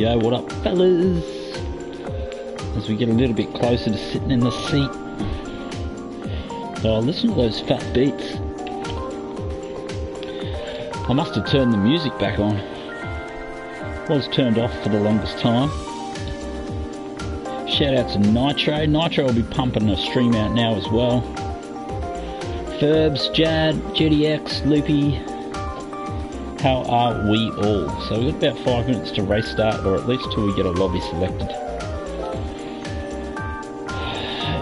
Yo, what up, fellas? As we get a little bit closer to sitting in the seat. Oh, listen to those fat beats. I must have turned the music back on. Was turned off for the longest time. Shout out to Nitro. Nitro will be pumping a stream out now as well. Ferbs, Jad, GDX, Loopy. How are we all? So we've got about 5 minutes to race start, or at least till we get a lobby selected.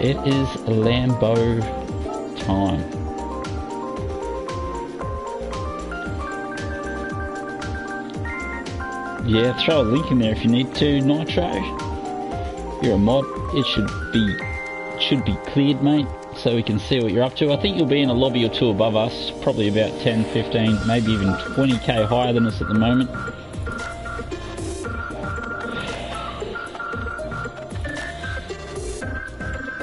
It is Lambo time. Yeah, throw a link in there if you need to, Nitro. You're a mod. It should be cleared, mate, so we can see what you're up to. I think you'll be in a lobby or two above us, probably about 10, 15, maybe even 20k higher than us at the moment.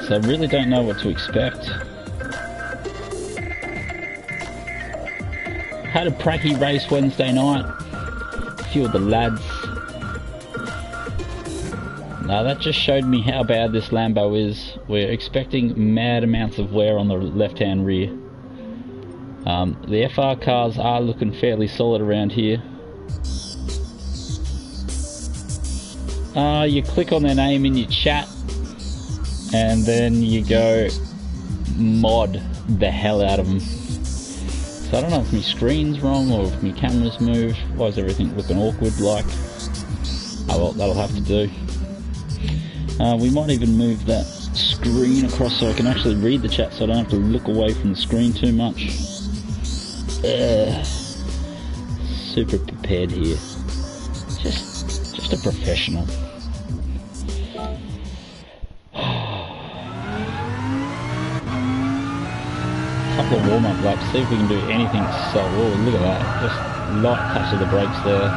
So I really don't know what to expect. Had a pracky race Wednesday night. A few of the lads. Now that just showed me how bad this Lambo is. We're expecting mad amounts of wear on the left-hand rear. The FR cars are looking fairly solid around here. You click on their name in your chat and then you go mod the hell out of them. So I don't know if my screen's wrong or if my camera's moved. Why is everything looking awkward like? Oh well, that'll have to do. We might even move that screen across so I can actually read the chat so I don't have to look away from the screen too much. Super prepared here. Just a professional. Couple of warm-up laps, see if we can do anything. So, oh, look at that, just light touch of the brakes there.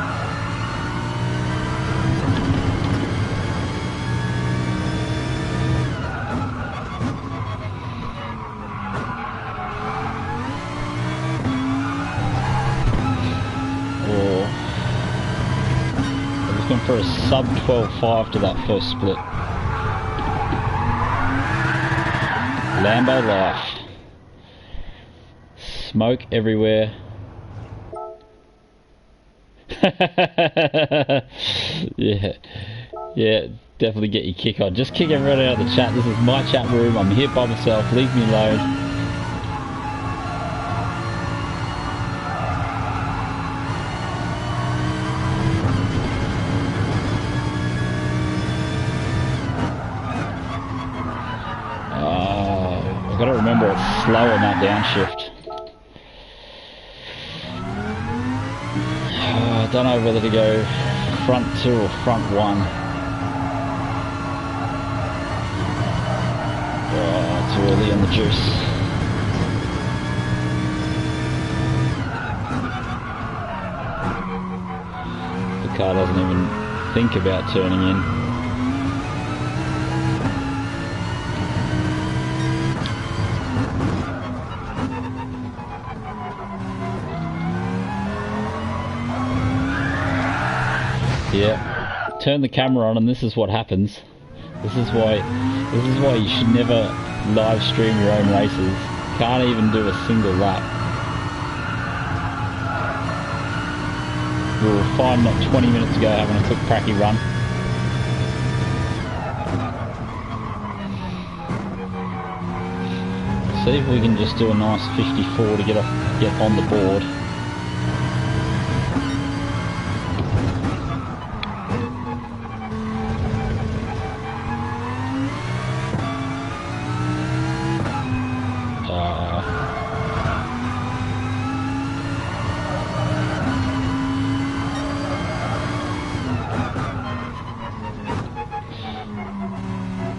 Oh, I'm looking for a sub 12.5 to that first split. Lambo life. Smoke everywhere. yeah, definitely get your kick on. Just kick everyone out of the chat. This is my chat room. I'm here by myself. Leave me alone. I've got to remember it's slow on that downshift. I don't know whether to go front 2 or front 1. Oh, too early on the juice. The car doesn't even think about turning in. Yeah, turn the camera on and this is what happens. This is why you should never live stream your own races. Can't even do a single lap. We were fine not 20 minutes ago having a quick pracky run. See if we can just do a nice 54 to get on the board.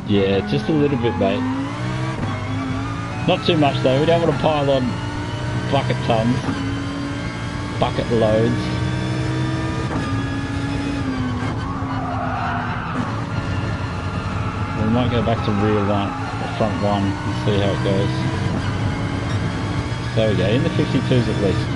Yeah, just a little bit, mate. Not too much though. We don't want to pile on bucket tons, bucket loads. We might go back to rear one, front 1, and see how it goes. There we go, in the 52s at least.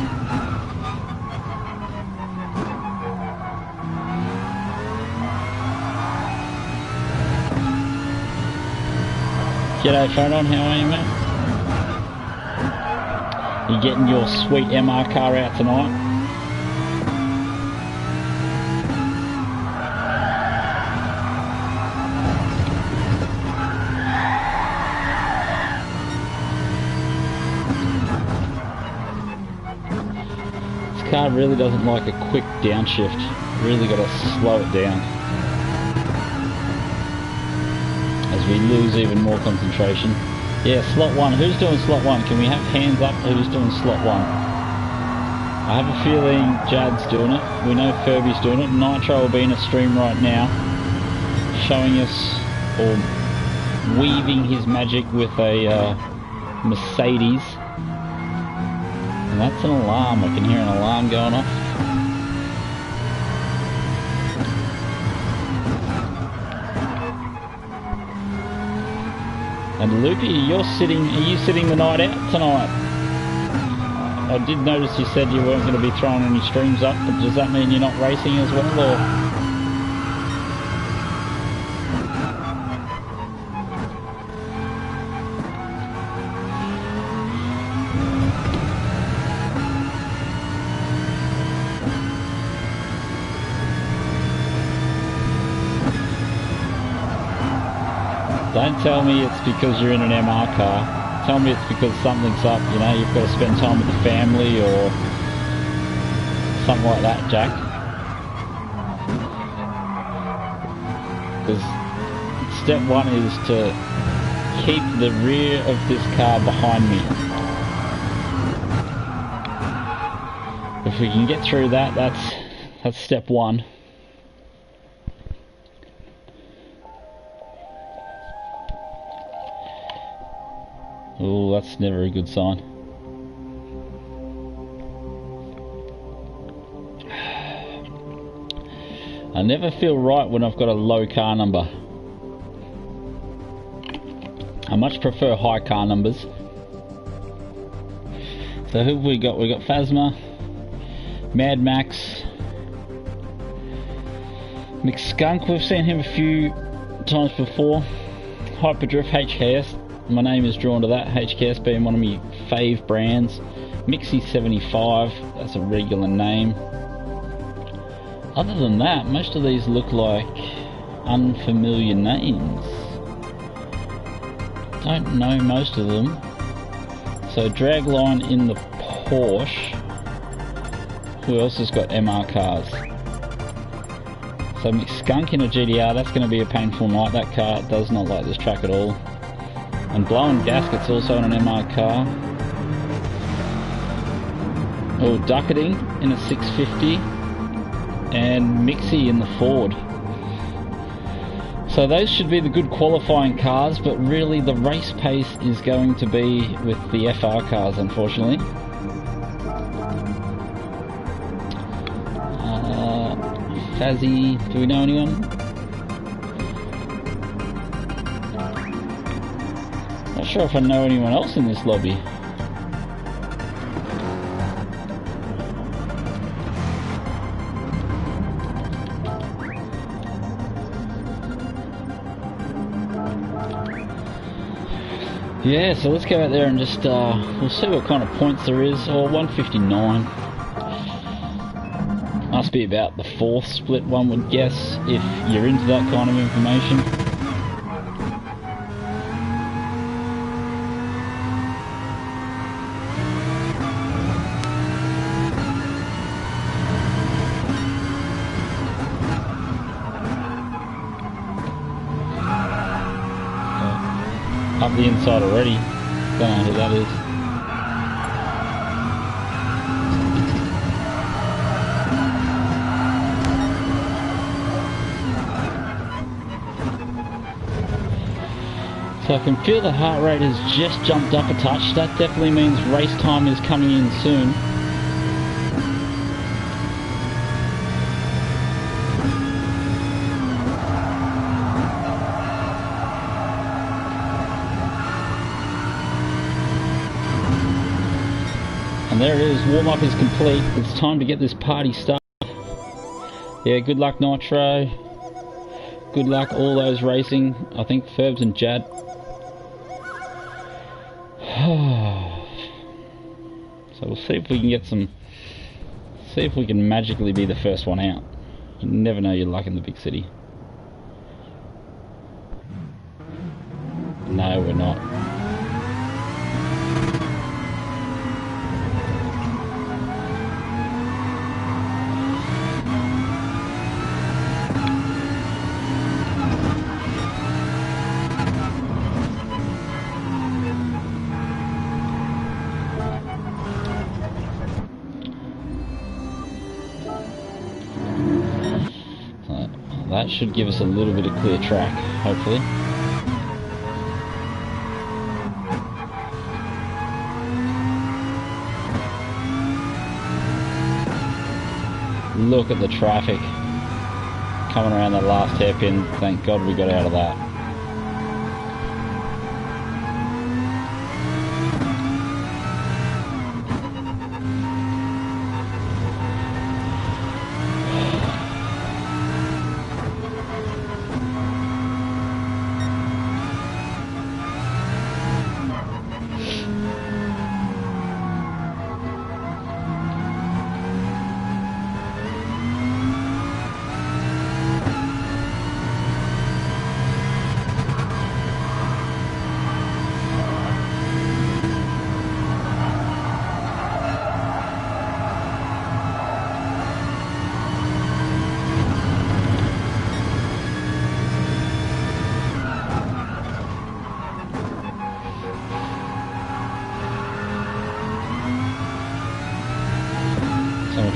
G'day Photon, how are you, mate? You getting your sweet MR car out tonight? This car really doesn't like a quick downshift. Really got to slow it down as we lose even more concentration. Yeah, slot 1. Who's doing slot 1? Can we have hands up who's doing slot 1? I have a feeling Jad's doing it. We know Furby's doing it. Nitro will be in a stream right now showing us, or weaving his magic with a Mercedes. And that's an alarm. I can hear an alarm going off. And Loopy, are you sitting the night out tonight? I did notice you said you weren't going to be throwing any streams up, but does that mean you're not racing as well, or? Don't tell me it's because you're in an MR car. Tell me it's because something's up, you know, you've got to spend time with the family or something like that, Jack. Because step 1 is to keep the rear of this car behind me. If we can get through that, that's step 1. Oh, that's never a good sign. I never feel right when I've got a low car number. I much prefer high car numbers. So who have we got? We got Phasma, Mad Max, McSkunk. We've seen him a few times before. Hyperdrift HKS. My name is drawn to that, HKS being one of my fave brands. Mixie75, that's a regular name. Other than that, most of these look like unfamiliar names. Don't know most of them. So Dragline in the Porsche. Who else has got MR cars? So McSkunk in a GTR, that's going to be a painful night. That car does not like this track at all. And Blowing Gaskets also in an MR car. Oh, Ducketing in a 650. And Mixie in the Ford. So those should be the good qualifying cars, but really the race pace is going to be with the FR cars, unfortunately. Fazzy, do we know anyone? Not sure if I know anyone else in this lobby. Yeah, so let's go out there and just, we'll see what kind of points there is. Oh, 159. Must be about the 4th split, one would guess, if you're into that kind of information. Up the inside already. Don't know who that is. So I can feel the heart rate has just jumped up a touch. That definitely means race time is coming in soon. And there it is, warm-up is complete. It's time to get this party started. Yeah, good luck Nitro. Good luck all those racing. I think Ferbs and Jad. So we'll see if we can get some. See if we can magically be the first one out. You never know your luck in the big city. No, we're not. That should give us a little bit of clear track, hopefully. Look at the traffic coming around that last hairpin. Thank God we got out of that.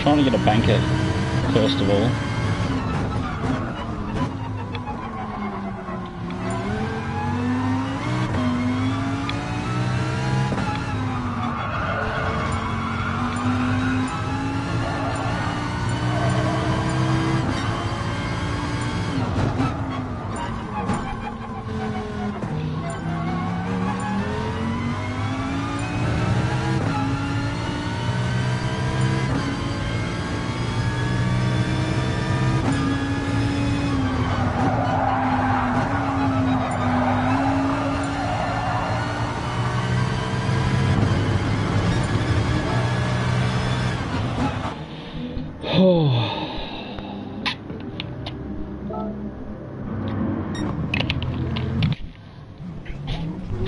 Trying to get a banker first of all.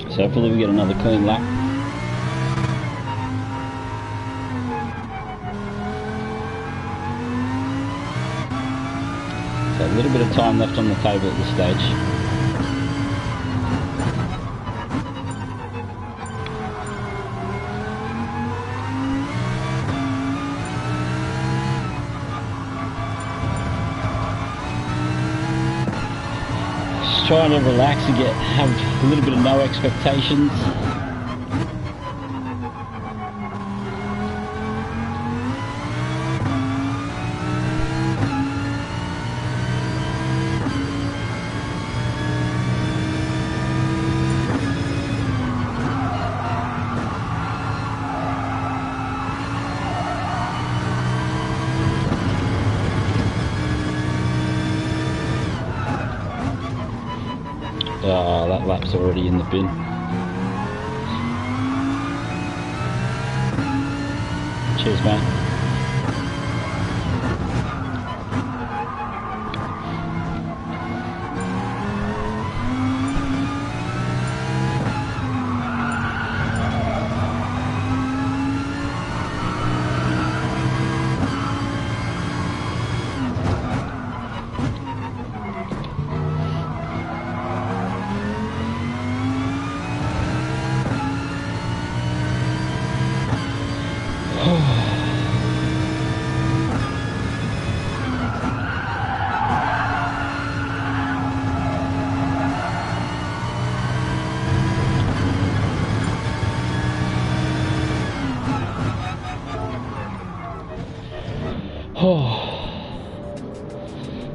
So hopefully we get another clean lap. So a little bit of time left on the table at this stage. Trying to relax and have a little bit of no expectations. That lap's already in the bin. Cheers, mate.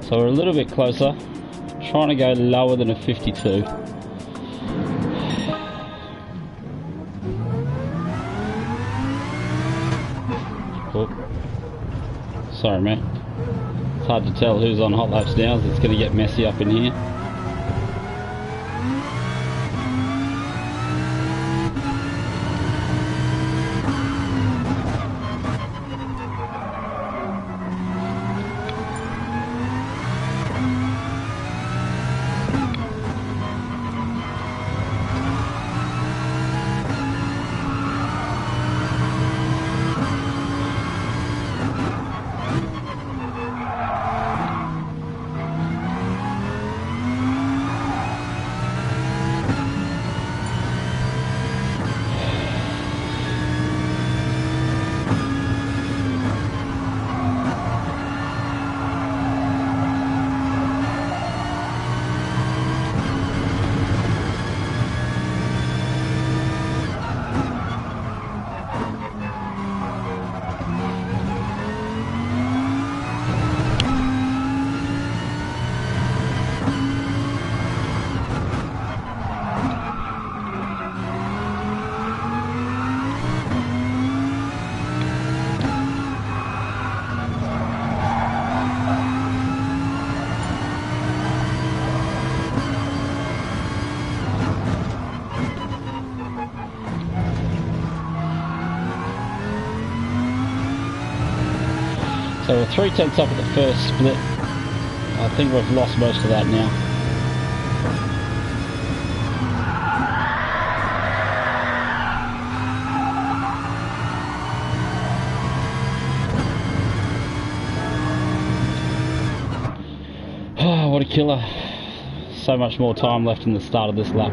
So we're a little bit closer, trying to go lower than a 52. Oh. Sorry mate, it's hard to tell who's on hot laps now, so it's going to get messy up in here. So we're 3/10 up at the first split. I think we've lost most of that now. Oh, what a killer. So much more time left in the start of this lap.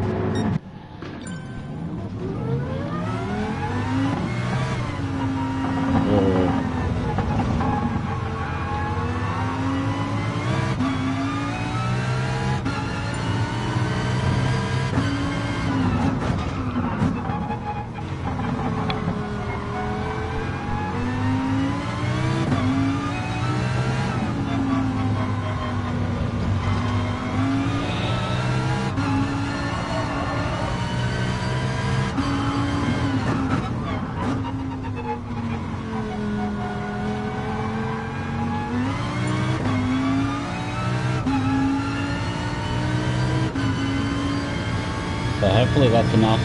So hopefully that's enough.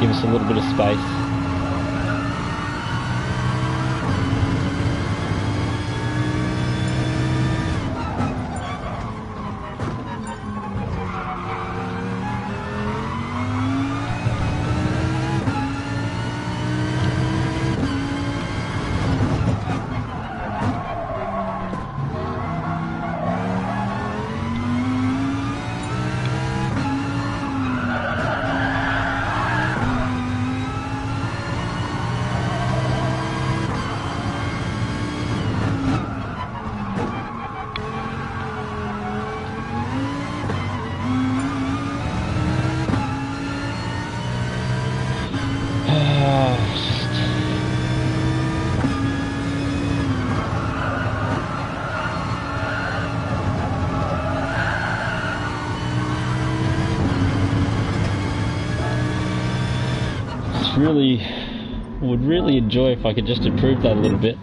Give us a little bit of space. Would really enjoy if I could just improve that a little bit.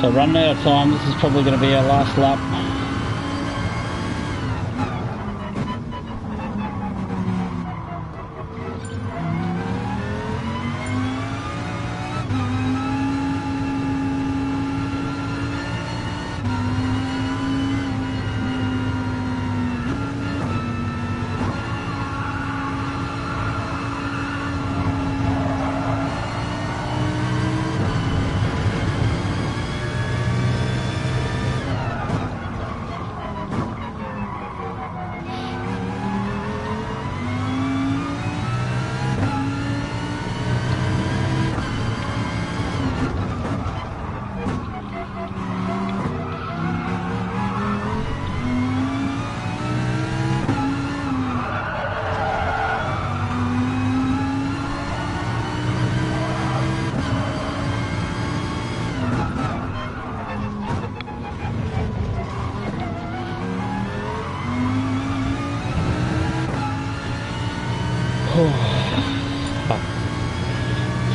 So running out of time, this is probably going to be our last lap.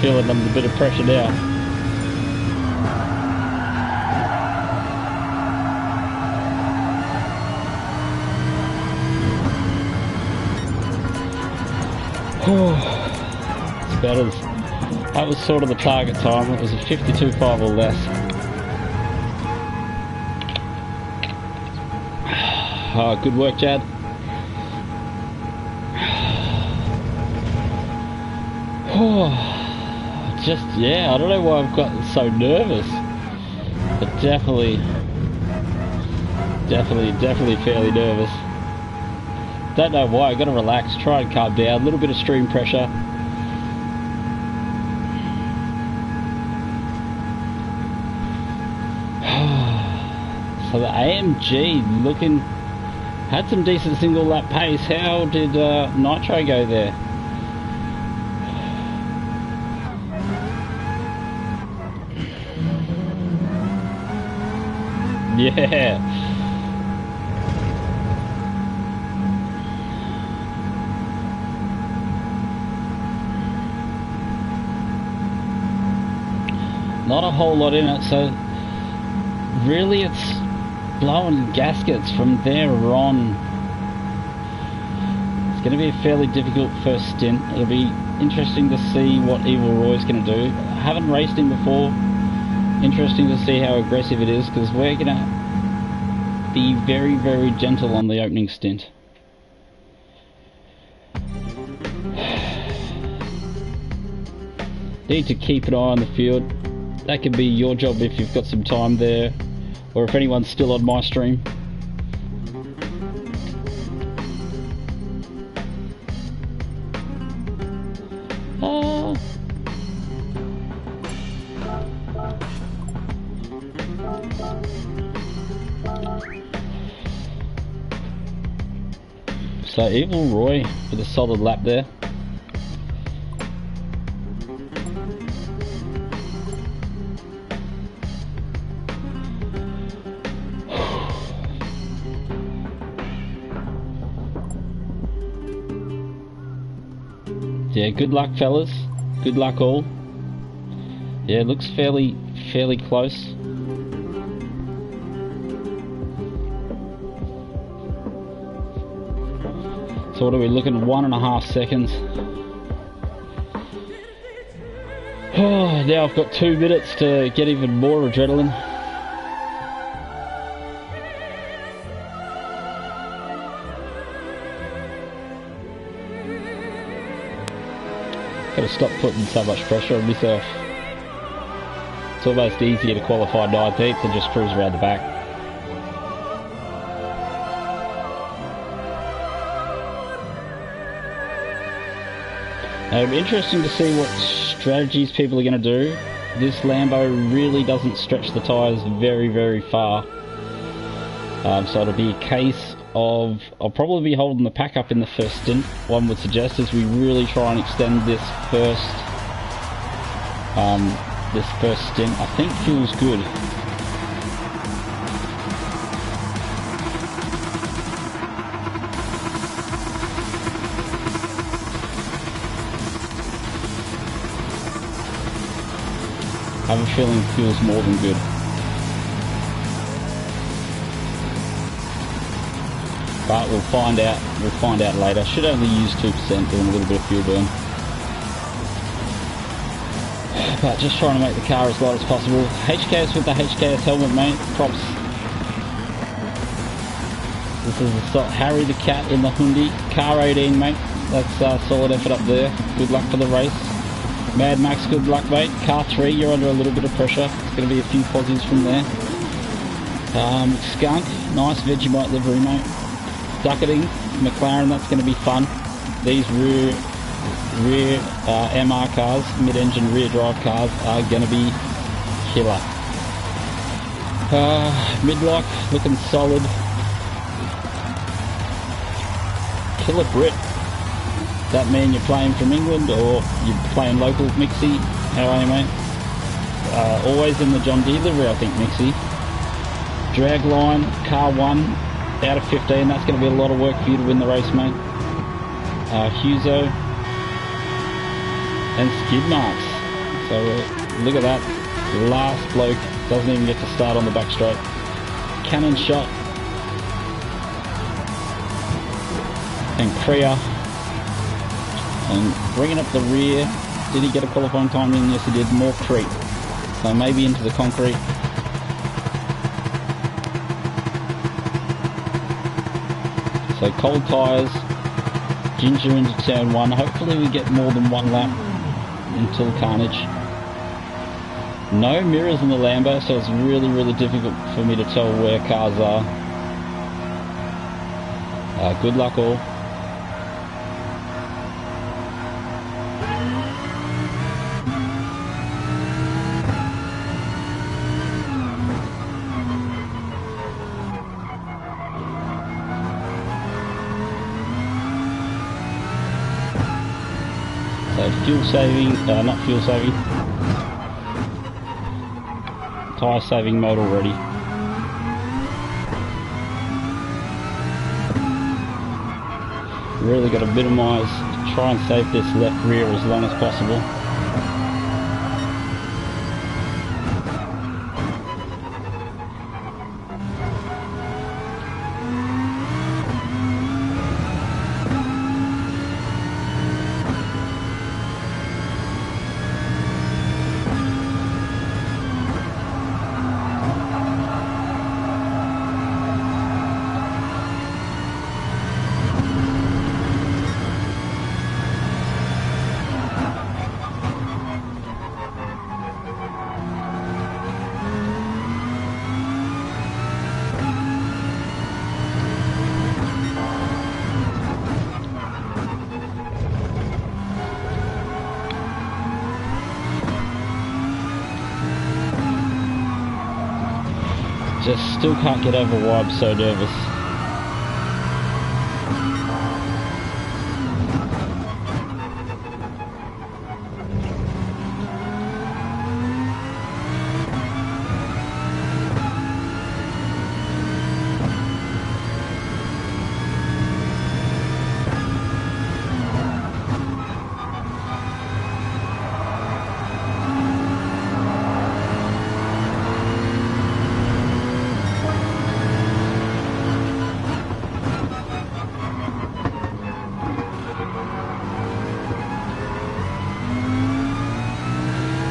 Feeling under a bit of pressure now. It's about as, that was sort of the target time. It was a 52.5 or less. Oh, good work, Chad. Just, yeah, I don't know why I've gotten so nervous, but definitely fairly nervous. Don't know why. I got to relax, try and calm down. A little bit of stream pressure. So the AMG looking had some decent single lap pace. How did Nitro go there? Yeah. Not a whole lot in it, so really it's blowing gaskets from there on. It's going to be a fairly difficult first stint. It'll be interesting to see what Evil Roy's going to do. I haven't raced him before. Interesting to see how aggressive it is, because we're going to be very, very gentle on the opening stint. Need to keep an eye on the field. That could be your job if you've got some time there, or if anyone's still on my stream. So Evil Roy with a solid lap there. Yeah, good luck fellas. Good luck all. Yeah, it looks fairly close. So what are we looking at? 1.5 seconds. Oh, now I've got 2 minutes to get even more adrenaline. Gotta stop putting so much pressure on myself. It's almost easier to qualify 19th and just cruise around the back. Interesting to see what strategies people are going to do. This Lambo really doesn't stretch the tyres very, very far. So it'll be a case of, I'll probably be holding the pack up in the first stint, one would suggest, as we really try and extend this first stint. I think feels good. I have a feeling it feels more than good. But we'll find out later. Should only use 2%, doing a little bit of fuel burn. But just trying to make the car as light as possible. HKS with the HKS helmet, mate. Props. This is the Harry the Cat in the Hyundai. Car 18, mate. That's a solid effort up there. Good luck for the race. Mad Max, good luck, mate. Car 3, you're under a little bit of pressure. It's going to be a few posies from there. Skunk, nice Vegemite livery, mate. Ducketing, McLaren, that's going to be fun. These rear MR cars, mid-engine rear drive cars, are going to be killer. Mid-lock, looking solid. Killer Brit. That mean you're playing from England or you're playing local, Mixie? How are you, mate? Always in the John Deere livery, I think, Mixie. Dragline, car 1, out of 15. That's going to be a lot of work for you to win the race, mate. Huzo. And skid marks. So look at that. Last bloke doesn't even get to start on the back straight. Cannon shot. And Kriya. And bringing up the rear. Did he get a qualifying time in? Yes, he did. More creep. So maybe into the concrete. So cold tyres. Ginger into turn 1. Hopefully we get more than 1 lap until carnage. No mirrors in the Lambo, so it's really, really difficult for me to tell where cars are. Good luck all. Fuel saving, not fuel saving, tyre saving mode already. Really got to minimise, try and save this left rear as long as possible. Just still can't get over why I'm so nervous.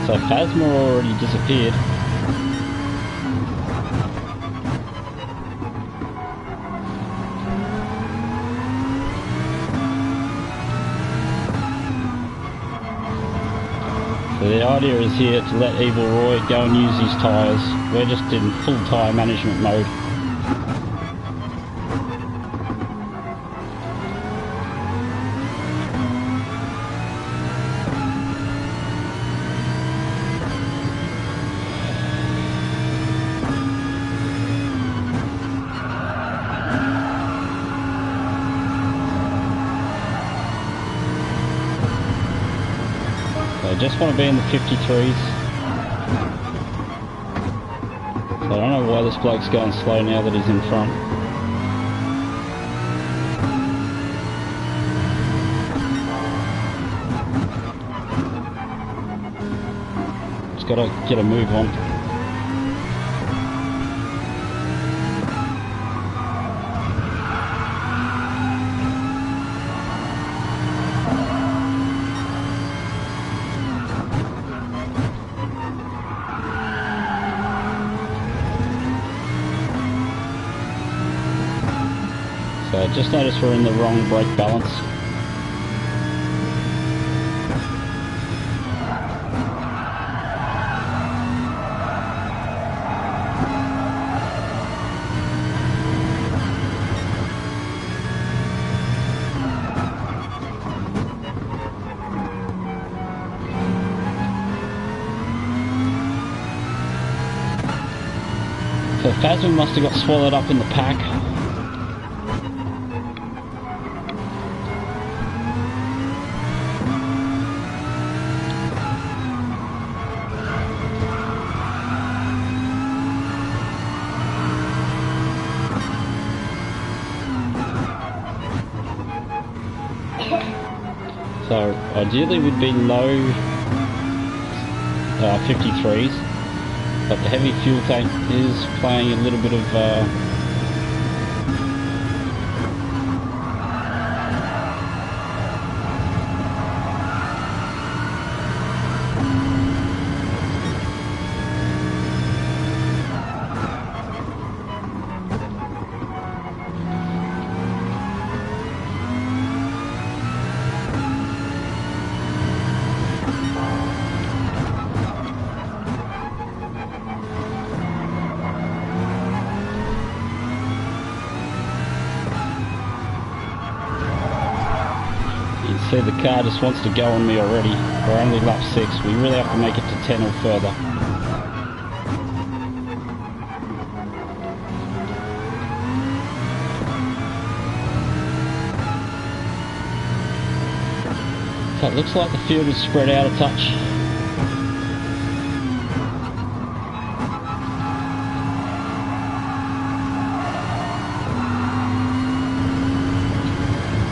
So Phasma already disappeared. So the idea is here to let Evil Roy go and use his tyres. We're just in full tyre management mode. I just want to be in the 53s. So I don't know why this bloke's going slow now that he's in front. Just got to get a move on. So just notice we're in the wrong brake balance. So Phasma must have got swallowed up in the pack. So ideally we'd be low 53s, but the heavy fuel tank is playing a little bit of see the car just wants to go on me already. We're only lap 6, we really have to make it to 10 or further. So it looks like the field is spread out a touch.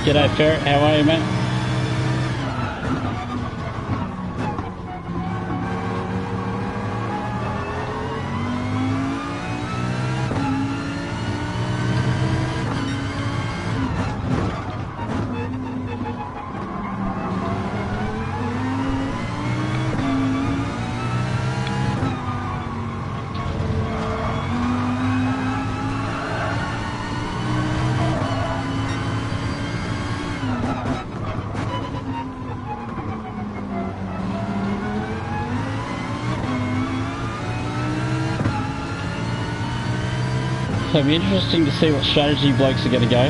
G'day Ferret, how are you, mate? So it'll be interesting to see what strategy blokes are going to go.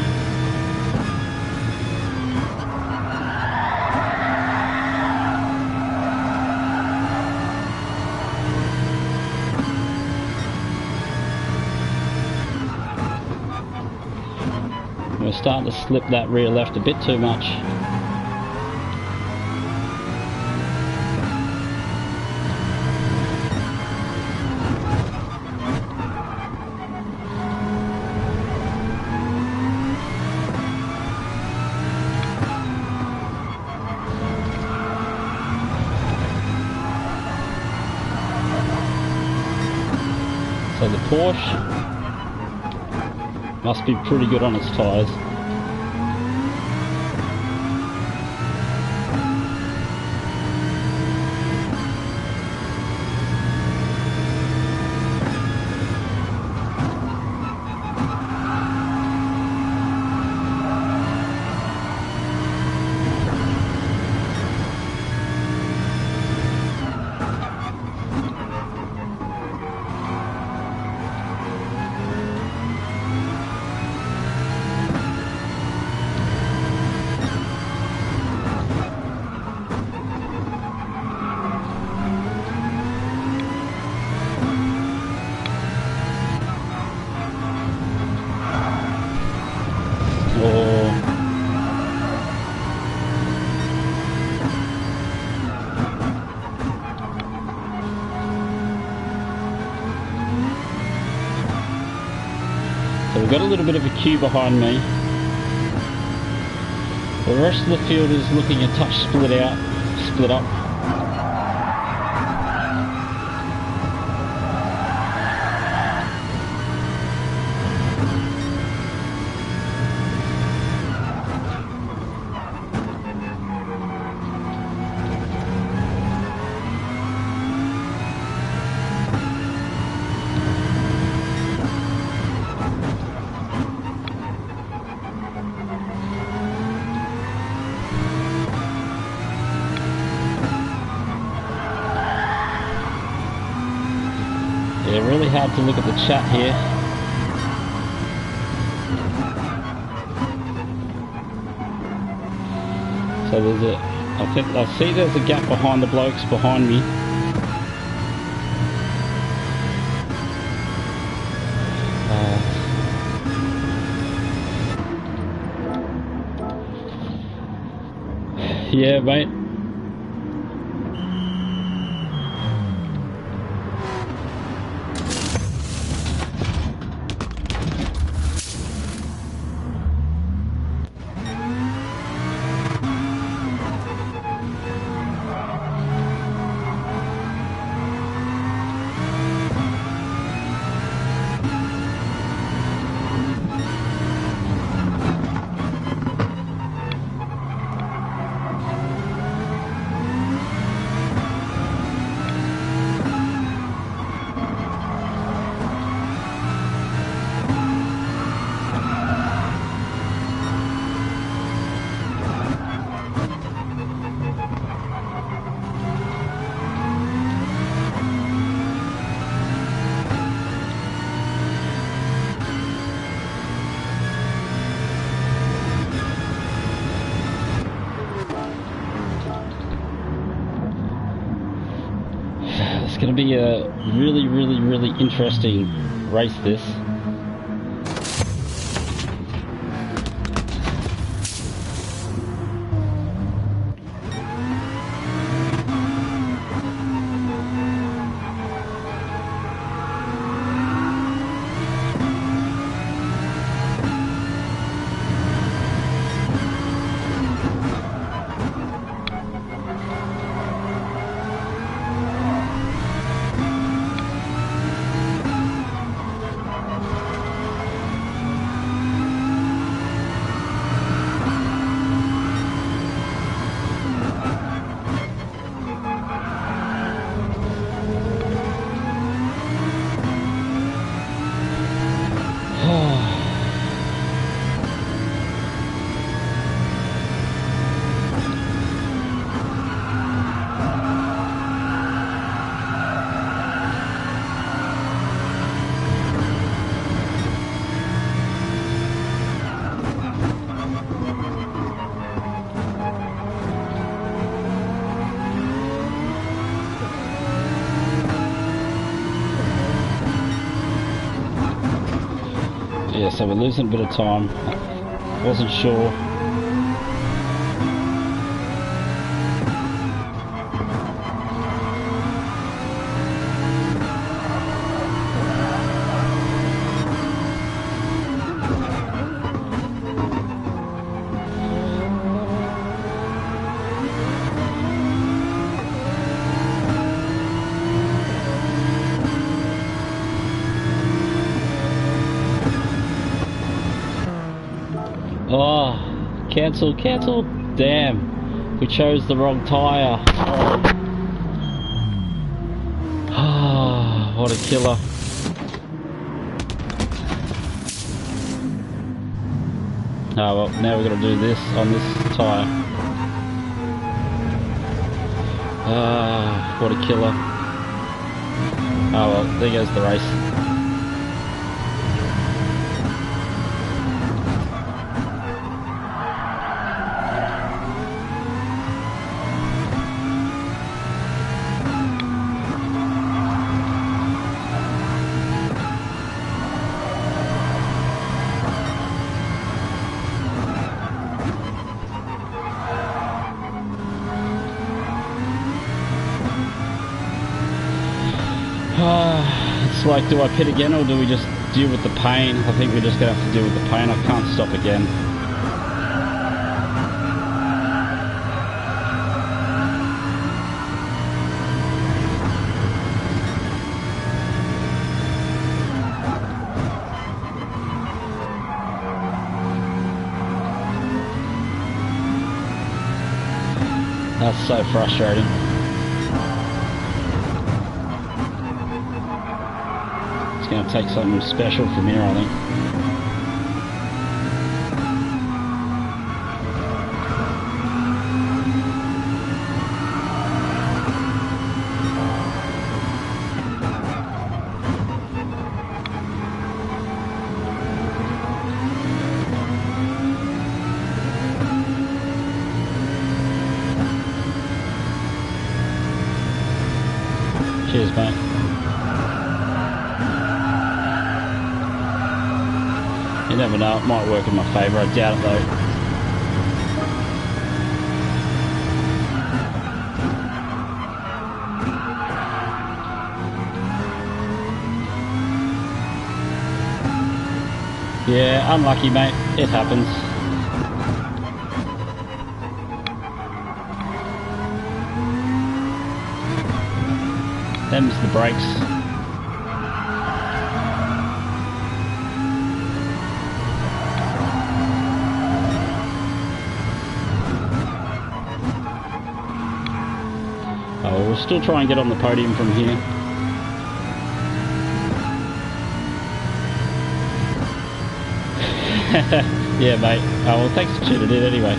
We're starting to slip that rear left a bit too much. So the Porsche must be pretty good on its tyres. So we've got a little bit of a queue behind me. The rest of the field is looking a touch split up. Yeah, really hard to look at the chat here. So I see there's a gap behind the blokes behind me. Yeah, mate. It's going to be a really interesting race, this. Yeah, so we're losing a bit of time. Wasn't sure. Oh, cancel, cancel. Damn, we chose the wrong tyre. Oh, what a killer. Oh well, now we've got to do this on this tyre. Ah, what a killer. Oh well, there goes the race. It's like, do I pit again or do we just deal with the pain? I think we're just going to have to deal with the pain. I can't stop again. That's so frustrating. It's going to take something special from here, I think. Cheers, mate. You never know, it might work in my favour, I doubt it though. Yeah, unlucky mate, it happens. Them's the brakes. Oh, we'll still try and get on the podium from here. Yeah, mate. Oh, well, thanks for tuning in anyway.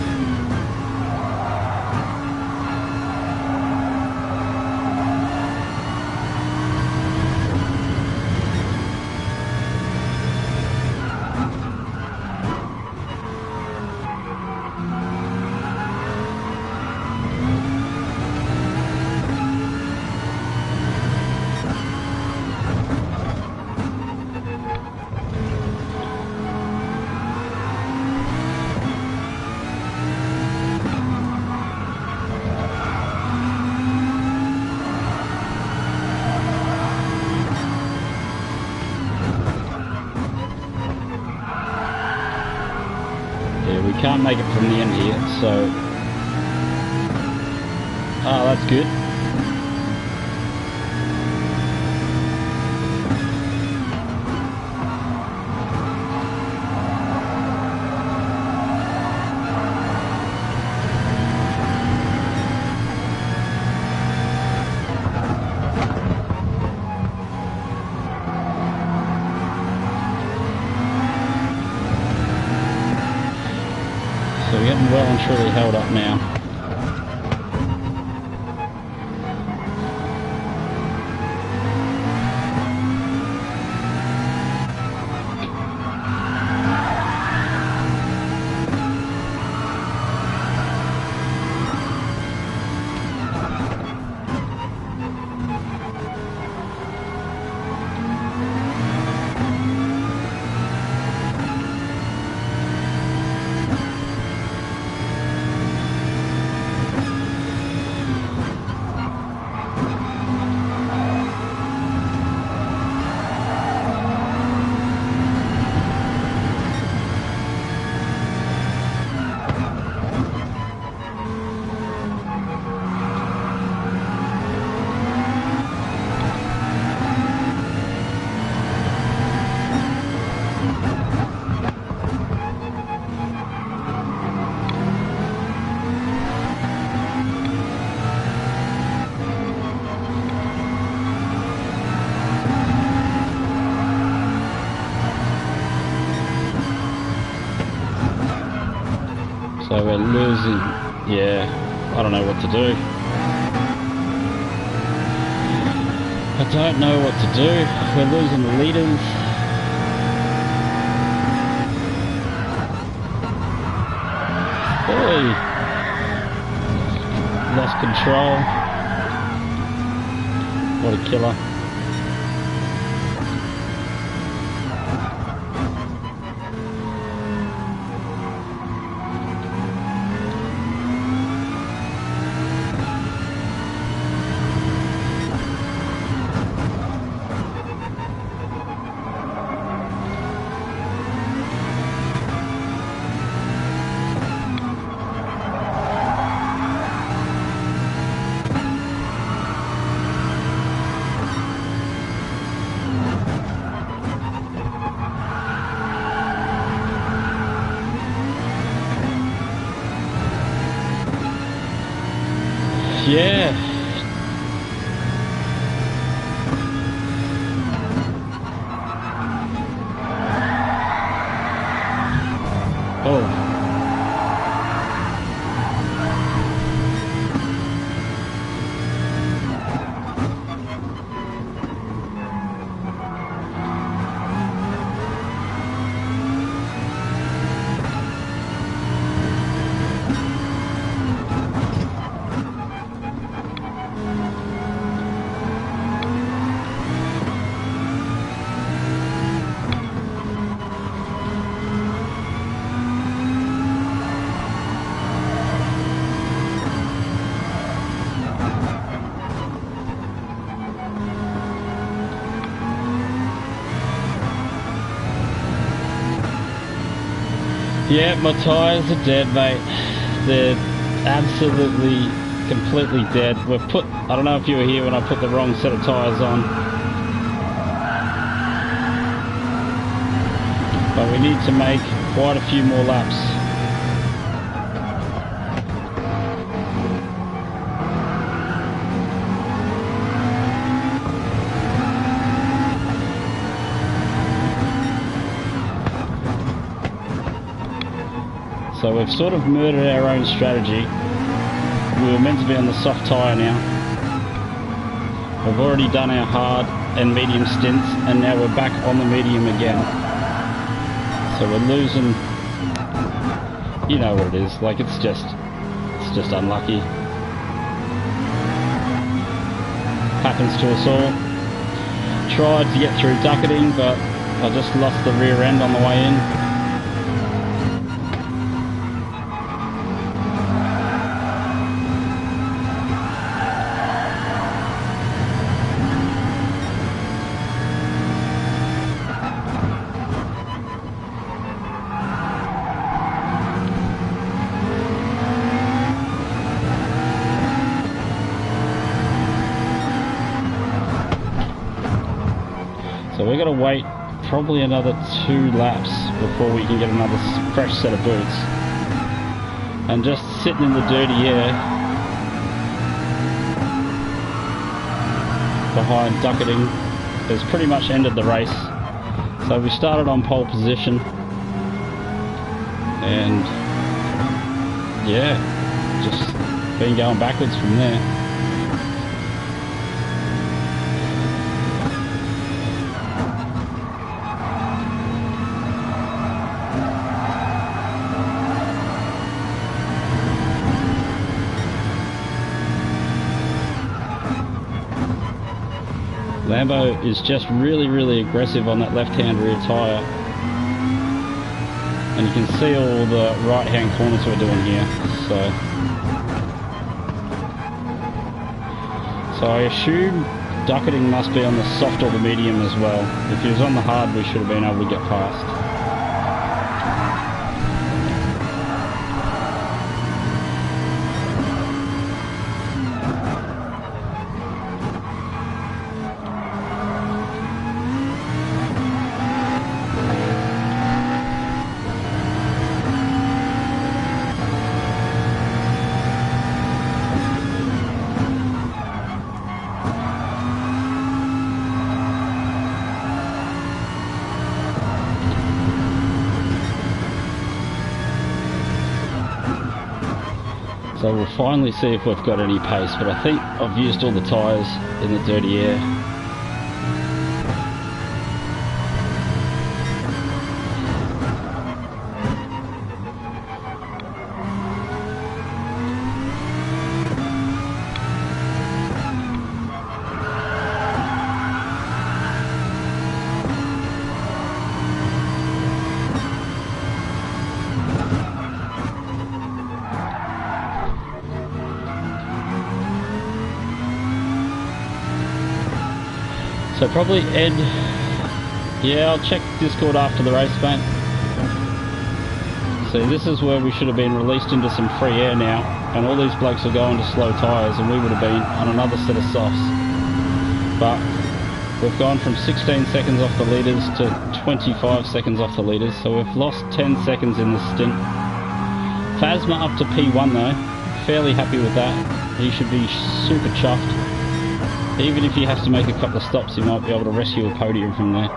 Can't make it from the end here, so... Oh, that's good. So we're getting well and truly held up now. losing, yeah, I don't know what to do. I don't know what to do. We're losing the leaders. Oi! Lost control. What a killer. Yeah. Oh. Yeah, my tyres are dead, mate. They're absolutely, completely dead. We've put, I don't know if you were here when I put the wrong set of tyres on. But we need to make quite a few more laps. So we've sort of murdered our own strategy. We were meant to be on the soft tyre now. We've already done our hard and medium stints, and now we're back on the medium again. So we're losing, you know what it is, like it's just unlucky. Happens to us all. Tried to get through ducketing, but I just lost the rear end on the way in. So we're going to wait probably another 2 laps before we can get another fresh set of boots. And just sitting in the dirty air behind ducketing has pretty much ended the race. So we started on pole position and yeah, just been going backwards from there. Lambo is just really aggressive on that left-hand rear tyre, and you can see all the right-hand corners we're doing here. So I assume ducketing must be on the soft or the medium as well. If he was on the hard, we should have been able to get past. So we'll finally see if we've got any pace, but I think I've used all the tyres in the dirty air. So probably Ed, yeah, I'll check Discord after the race, mate. See, this is where we should have been released into some free air now, and all these blokes are going to slow tyres, and we would have been on another set of softs. But we've gone from 16 seconds off the leaders to 25 seconds off the leaders, so we've lost 10 seconds in this stint. Phasma up to P1 though, fairly happy with that. He should be super chuffed. Even if he has to make a couple of stops, he might be able to rescue a podium from there.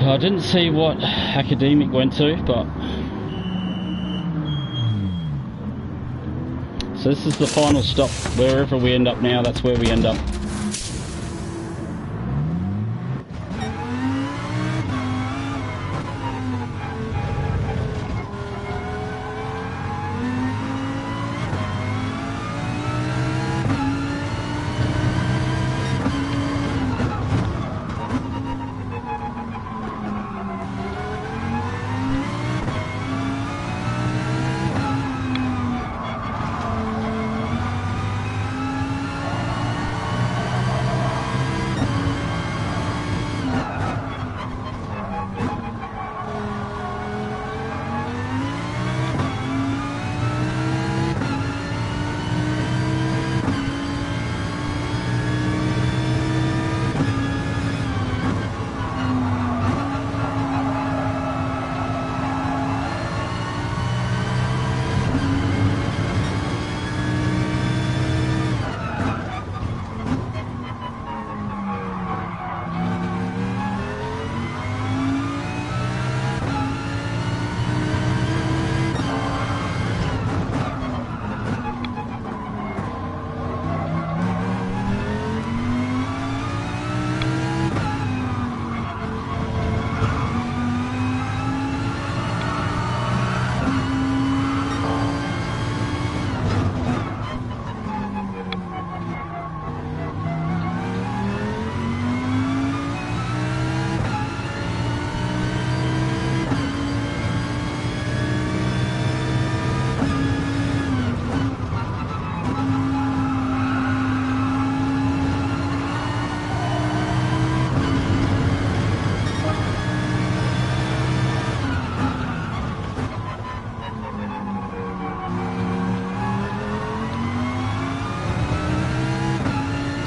I didn't see what Academic went to, but so this is the final stop. Wherever we end up now, that's where we end up.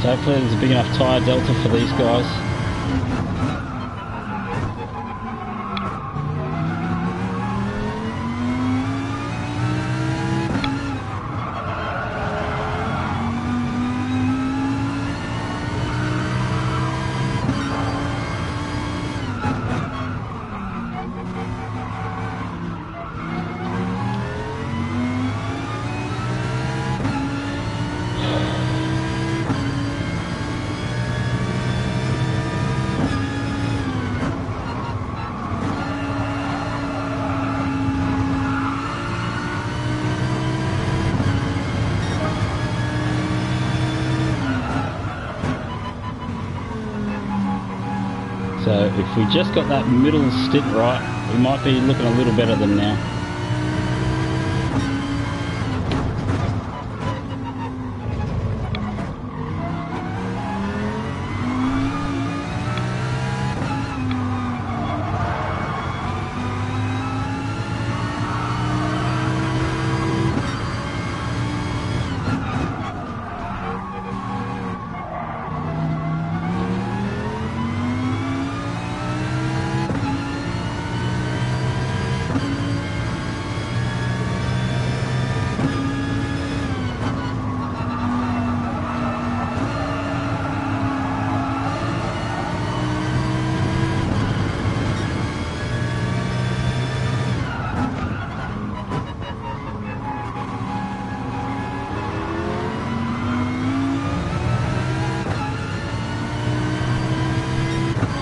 So hopefully there's a big enough tyre delta for these guys. So if we just got that middle stint right, we might be looking a little better than now.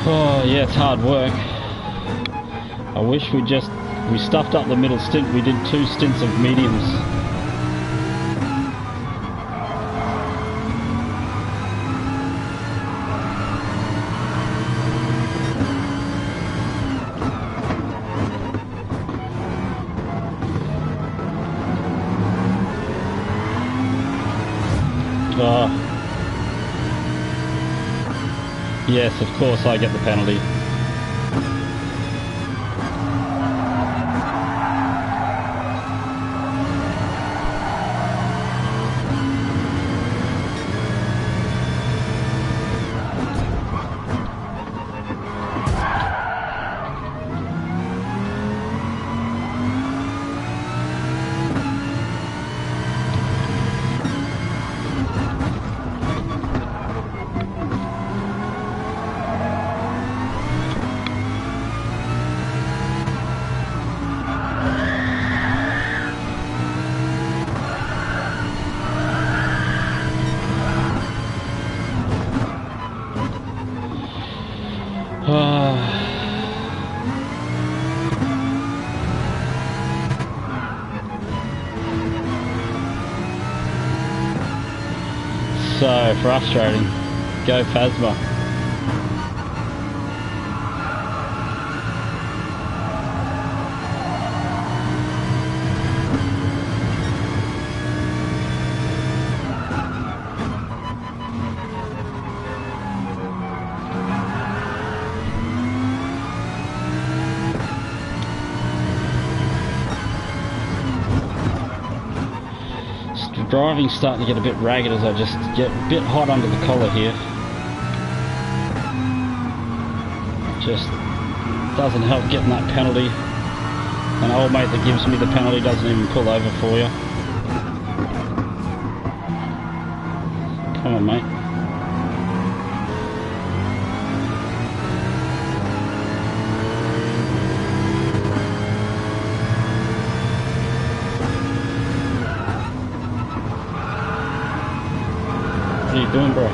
Oh yeah, it's hard work. I wish we stuffed up the middle stint. We did 2 stints of mediums. Yes, of course I get the penalty. So frustrating. Go Phasma. Driving's starting to get a bit ragged as I just get a bit hot under the collar here. Just doesn't help getting that penalty. An old mate that gives me the penalty doesn't even pull over for you. Come on, mate. What are you doing, bro?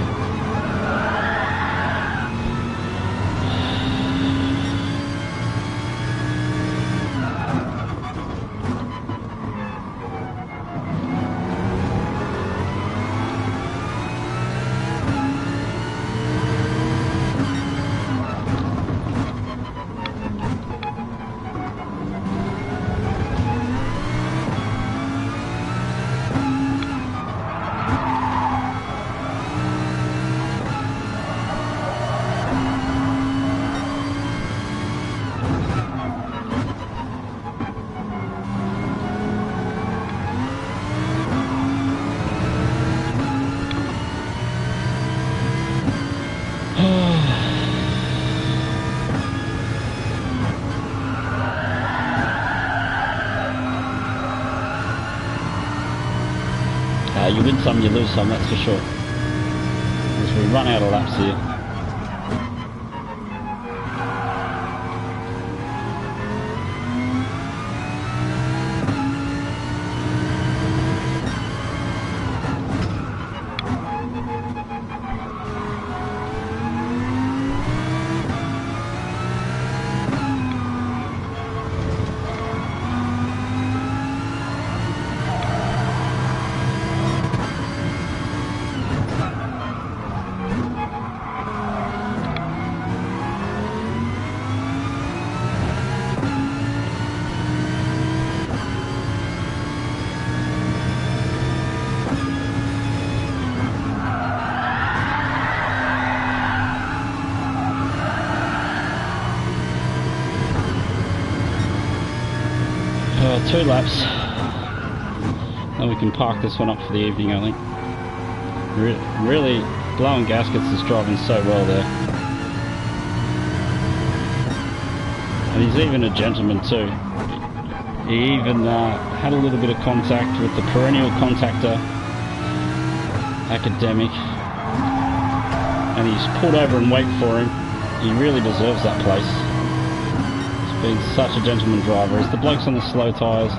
You win some, you lose some, that's for sure. As we run out of laps here. Two laps, then we can park this one up for the evening, I think. Really blowing gaskets is driving so well there. And he's even a gentleman too. He even had a little bit of contact with the perennial contactor academic, and he's pulled over and wait for him. He really deserves that place. Been such a gentleman driver. As the blokes on the slow tyres,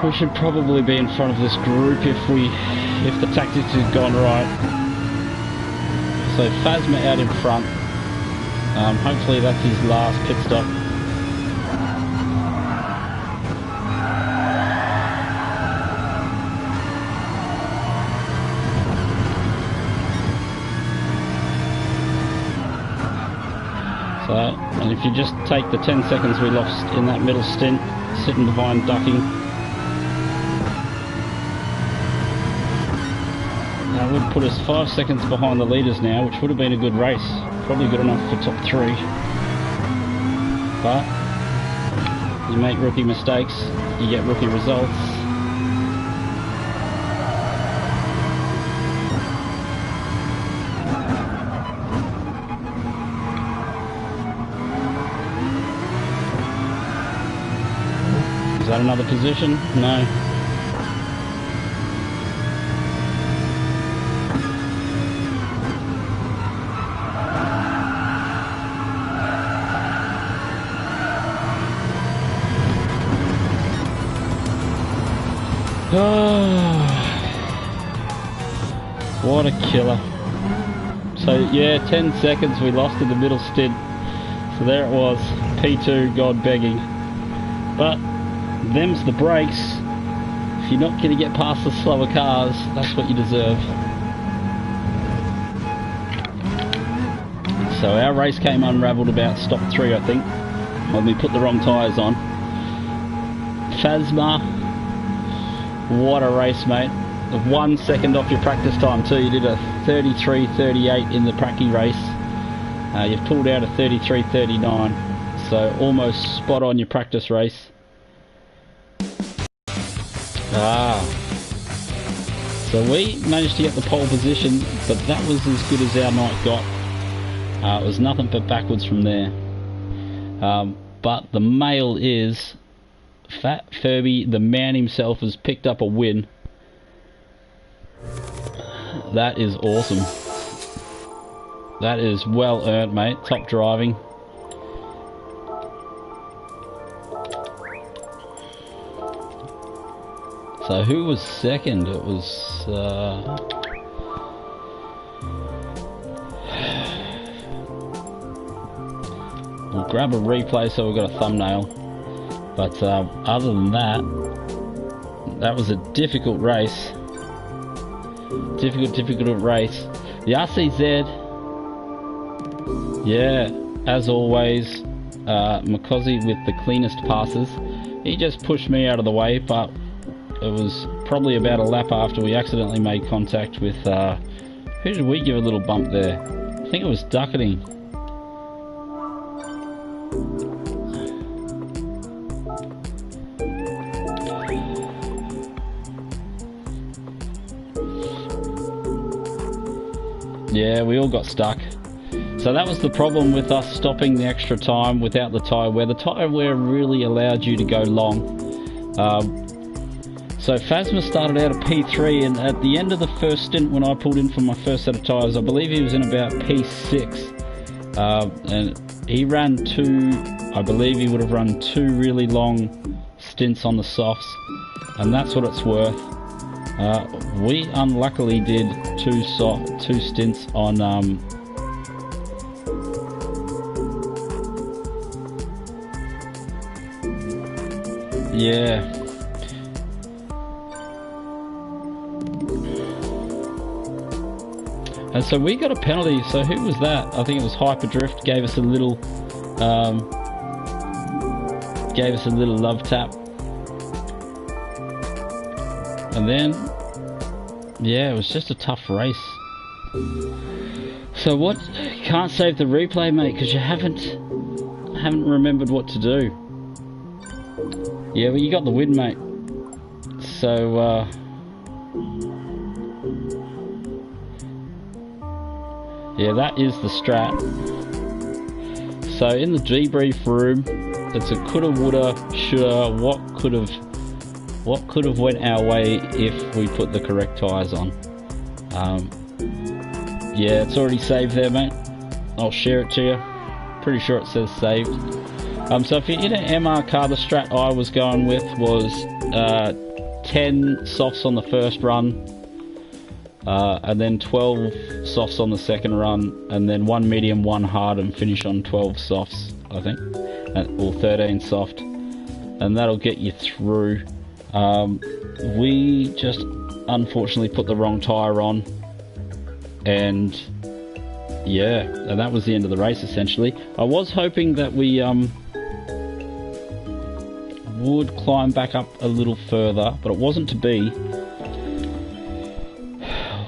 we should probably be in front of this group if the tactics had gone right. So Phasma out in front, Hopefully that's his last pit stop. So, and if you just take the 10 seconds we lost in that middle stint, sitting behind ducking, that would put us 5 seconds behind the leaders now, which would have been a good race. Probably good enough for top 3. But you make rookie mistakes, you get rookie results. Is that another position? No. Oh, what a killer. So yeah, 10 seconds we lost in the middle stint. So there it was, P2, God begging. But them's the brakes. If you're not going to get past the slower cars, that's what you deserve. So our race came unravelled about stop 3, I think, when we put the wrong tyres on. Phasma, what a race, mate. 1 second off your practice time too. You did a 33.38 in the pracky race. You've pulled out a 33.39, so almost spot on your practice race. So we managed to get the pole position, but that was as good as our night got. It was nothing but backwards from there. But the mail is Fat Furby, the man himself, has picked up a win. That is awesome. That is well earned, mate. Top driving. So who was second? It was we'll grab a replay so we've got a thumbnail. But other than that, that was a difficult race. Difficult race. The RCZ, yeah, as always, Makosi with the cleanest passes. He just pushed me out of the way, but it was probably about a lap after we accidentally made contact with, who did we give a little bump there? I think it was Ducketing. Yeah, we all got stuck. So that was the problem with us stopping the extra time without the tyre wear. The tyre wear really allowed you to go long. So Phasma started out at P3, and at the end of the first stint when I pulled in for my first set of tyres, I believe he was in about P6. And he ran I believe he would have run 2 really long stints on the softs, and that's what it's worth. We unluckily did 2 stints on yeah. And so we got a penalty. So who was that? I think it was Hyperdrift. Gave us a little love tap. And then, yeah, it was just a tough race. So what? Can't save the replay, mate, because you haven't remembered what to do. Yeah, well, you got the win, mate. So, yeah, that is the strat. So in the debrief room, it's a coulda, woulda, shoulda, what could have went our way if we put the correct tyres on. Yeah, it's already saved there, mate. I'll share it to you. Pretty sure it says saved. So if you're in an MR car, the strat I was going with was 10 softs on the first run, and then 12 softs on the second run, and then 1 medium, 1 hard, and finish on 12 softs, I think, or 13 soft, and that'll get you through. We just unfortunately put the wrong tyre on, and yeah, and that was the end of the race essentially. I was hoping that we would climb back up a little further, but it wasn't to be.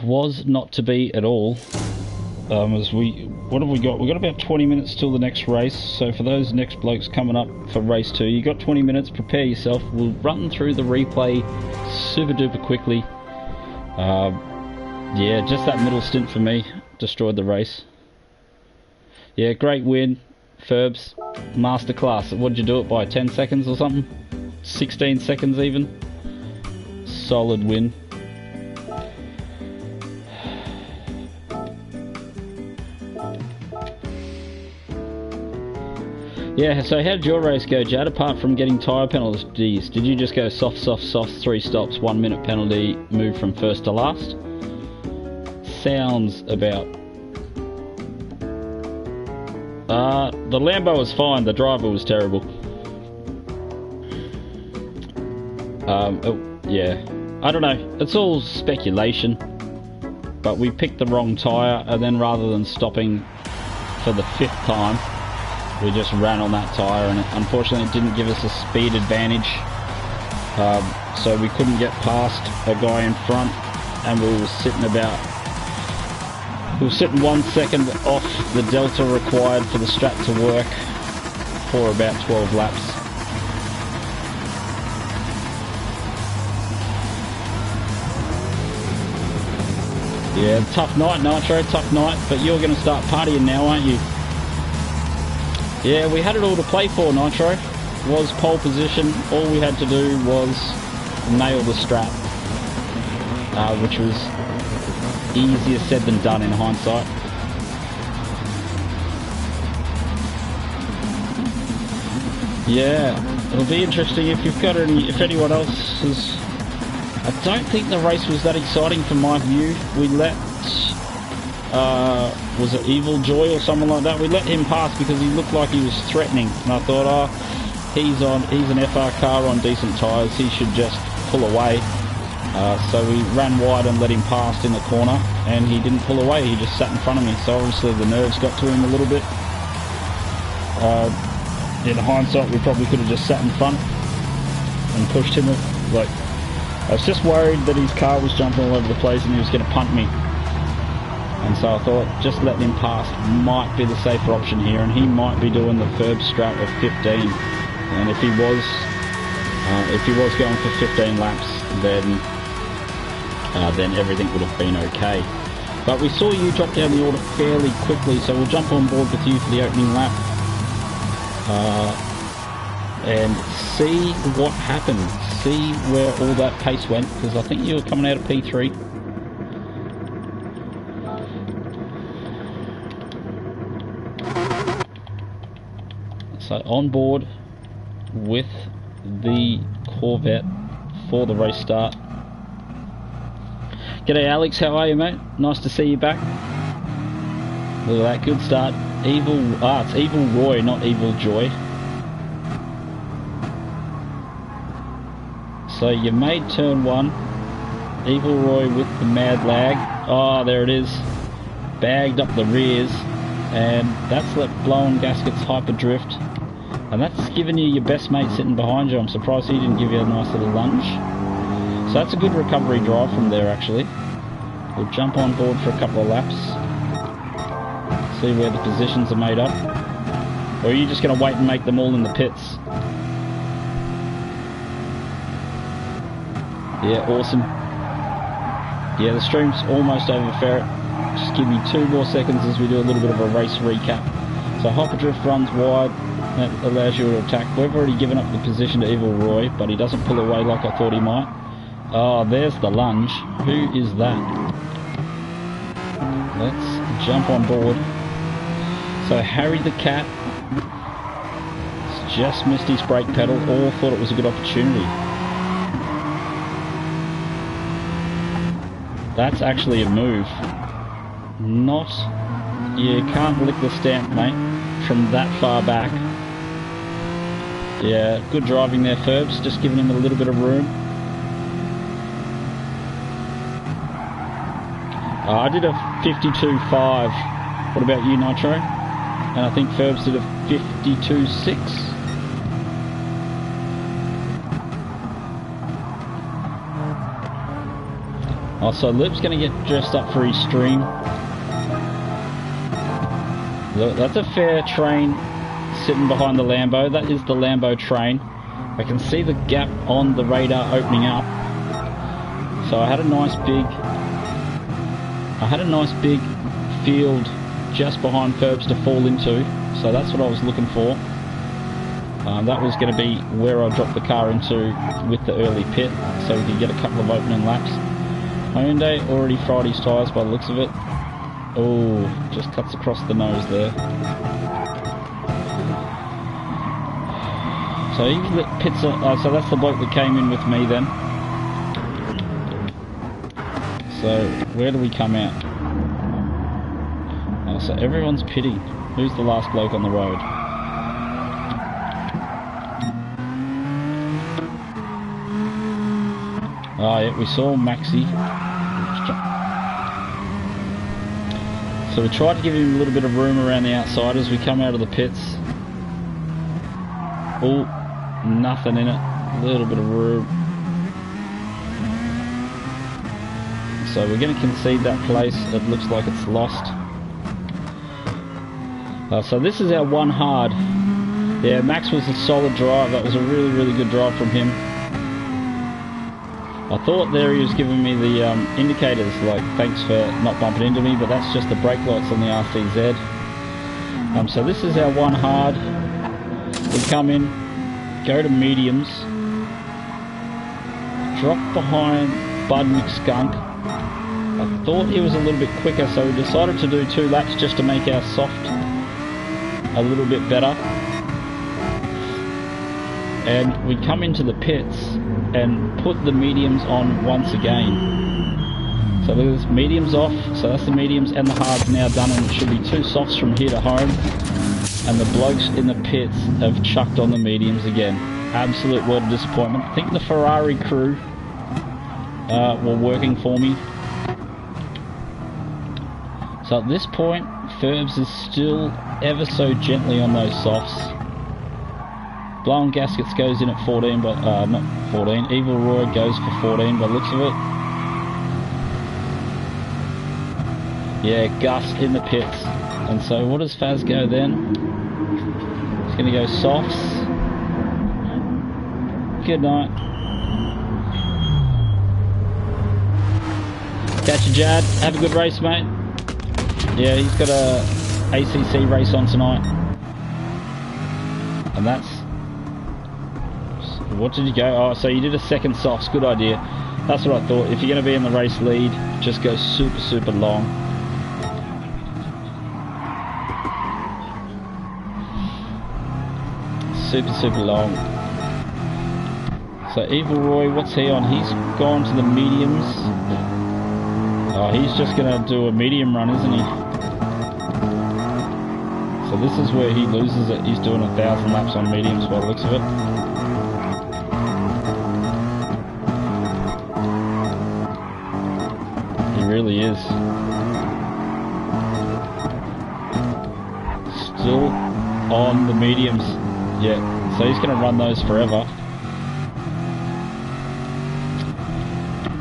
Was not to be at all. As what have we got? We've got about 20 minutes till the next race, so for those next blokes coming up for race 2, you got 20 minutes, prepare yourself. We'll run through the replay super duper quickly. Yeah, just that middle stint for me destroyed the race. Yeah, great win, Ferbs, masterclass. What did you do it by, 10 seconds or something? 16 seconds even? Solid win. Yeah, so how did your race go, Jad, apart from getting tyre penalties? Did you just go soft, soft, soft, 3 stops, 1 minute penalty, move from first to last? Sounds about... the Lambo was fine, the driver was terrible. Oh, yeah, I don't know, it's all speculation, but we picked the wrong tyre, and then rather than stopping for the 5th time, we just ran on that tyre, and unfortunately it didn't give us a speed advantage, so we couldn't get past a guy in front, and we were sitting 1 second off the delta required for the strap to work for about 12 laps. Yeah, tough night, Nitro, tough night, but you're going to start partying now, aren't you? Yeah, we had it all to play for, Nitro. Was pole position. All we had to do was nail the strap, which was easier said than done in hindsight. Yeah, it'll be interesting if you've got any, if anyone else has... I don't think the race was that exciting from my view. We let... was it Evil Joy or someone like that? We let him pass because he looked like he was threatening, and I thought, oh, he's an FR car on decent tyres, he should just pull away. So we ran wide and let him pass in the corner, and he didn't pull away, he just sat in front of me, so obviously the nerves got to him a little bit. In hindsight, we probably could have just sat in front and pushed him. Like, I was just worried that his car was jumping all over the place and he was going to punt me. And so I thought just letting him pass might be the safer option here, and he might be doing the Ferb strap of 15. And if he was going for 15 laps, then everything would have been okay. But we saw you drop down the order fairly quickly, so we'll jump on board with you for the opening lap and see what happened. See where all that pace went, because I think you were coming out of P3. So on board with the Corvette for the race start. G'day Alex, how are you, mate? Nice to see you back. Look at that, good start. It's Evil Roy, not Evil Joy. So you made turn 1. Evil Roy with the mad lag. Oh, there it is. Bagged up the rears, and that's let blown gaskets hyper drift. And that's given you your best mate sitting behind you. I'm surprised he didn't give you a nice little lunge. So that's a good recovery drive from there, actually. We'll jump on board for a couple of laps. See where the positions are made up. Or are you just going to wait and make them all in the pits? Yeah, awesome. Yeah, the stream's almost over, Ferret. Just give me 2 more seconds as we do a little bit of a race recap. So Hyperdrift runs wide. That allows you to attack. We've already given up the position to Evil Roy, but he doesn't pull away like I thought he might. Oh, there's the lunge. Who is that? Let's jump on board. So Harry the Cat just missed his brake pedal, or thought it was a good opportunity. That's actually a move. Not... You can't lick the stamp, mate, from that far back. Yeah, good driving there, Ferbs. Just giving him a little bit of room. I did a 52.5. What about you, Nitro? And I think Ferbs did a 52.6. Oh, so Luke's going to get dressed up for his stream. Look, that's a fair train sitting behind the Lambo. That is the Lambo train. I can see the gap on the radar opening up. So I had a nice big field just behind Ferbs to fall into. So that's what I was looking for. That was going to be where I dropped the car into with the early pit, so we could get a couple of opening laps. Hyundai already fried his tyres by the looks of it. Oh, just cuts across the nose there. So he pits. So that's the bloke that came in with me then. So where do we come out? Oh, so everyone's pitting. Who's the last bloke on the road? Oh yeah, we saw Maxi. So we tried to give him a little bit of room around the outside as we come out of the pits. Oh, nothing in it. A little bit of room. So we're going to concede that place. It looks like it's lost. So this is our one hard. Yeah, Max was a solid drive. That was a really, really good drive from him. I thought there he was giving me the indicators, like thanks for not bumping into me, but that's just the brake lights on the RCZ. So this is our one hard. We come in, go to mediums, drop behind Bud McSkunk. I thought he was a little bit quicker, so we decided to do 2 laps just to make our soft a little bit better. And we come into the pits and put the mediums on once again. So look at this, mediums off, so that's the mediums and the hards now done, and it should be 2 softs from here to home. And the blokes in the pits have chucked on the mediums again. Absolute word of disappointment. I think the Ferrari crew were working for me. So at this point, Ferbs is still ever so gently on those softs. Blown gaskets goes in at 14, but not 14. Evil Roy goes for 14 by the looks of it. Yeah, Gus in the pits. And so what does Faz go then? He's going to go softs. Good night. Catch you, Jad. Have a good race, mate. Yeah, he's got a ACC race on tonight. And that's... What did you go? Oh, so you did a second softs. Good idea. That's what I thought. If you're going to be in the race lead, just go super, super long. Super, super long. So Evil Roy, what's he on? He's gone to the mediums. Oh, he's just going to do a medium run, isn't he? So this is where he loses it. He's doing 1,000 laps on mediums by the looks of it. He really is. Still on the mediums. Yeah, so he's going to run those forever.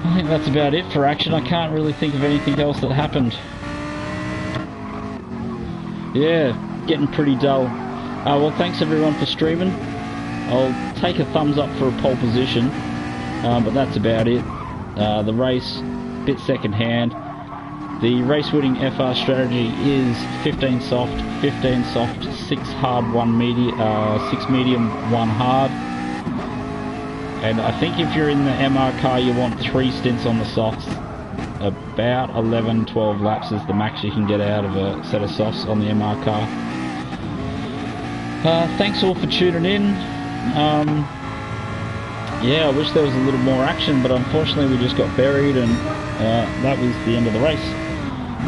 I think that's about it for action. I can't really think of anything else that happened. Yeah, getting pretty dull. Well, thanks everyone for streaming. I'll take a thumbs up for a pole position, but that's about it. The race, bit second hand. The race winning FR strategy is 15 soft, 6 hard, 1 medium, 6 medium, 1 hard. And I think if you're in the MR car, you want 3 stints on the softs. About 11, 12 laps is the max you can get out of a set of softs on the MR car. Thanks all for tuning in. yeah, I wish there was a little more action, but unfortunately we just got buried, and that was the end of the race.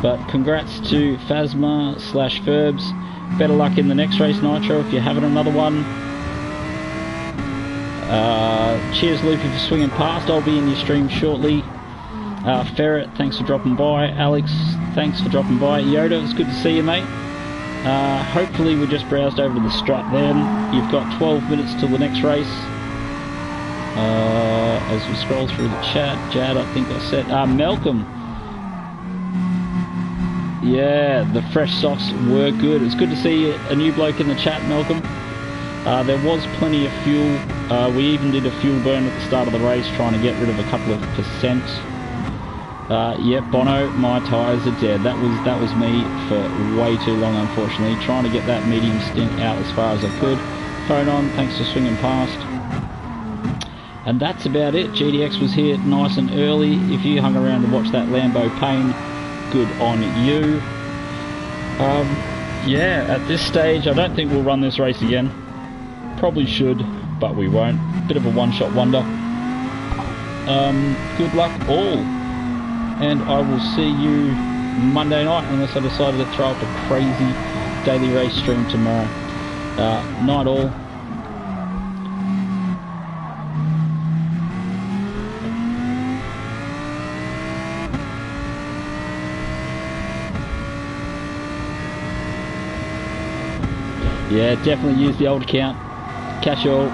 But congrats to Phasma/Ferbs. Better luck in the next race, Nitro, if you're having another one. Cheers, Loopy, for swinging past. I'll be in your stream shortly. Ferret, thanks for dropping by. Alex, thanks for dropping by. Yoda, it's good to see you, mate. Hopefully we just browsed over to the strut then. You've got 12 minutes till the next race. As we scroll through the chat, Jad, I think I said, Malcolm. Yeah, the fresh socks were good. It's good to see a new bloke in the chat, Malcolm. There was plenty of fuel. We even did a fuel burn at the start of the race, trying to get rid of a couple of percent. Yep, Bono, my tyres are dead. That was me for way too long, unfortunately. Trying to get that medium stint out as far as I could. Phone on, thanks for swinging past. And that's about it. GDX was here nice and early. If you hung around to watch that Lambo pain, good on you. Yeah, at this stage, I don't think we'll run this race again. Probably should, but we won't. Bit of a one-shot wonder. Good luck all. And I will see you Monday night, unless I decided to throw up a crazy daily race stream tomorrow. Night all. Yeah, definitely use the old account. Catch you all.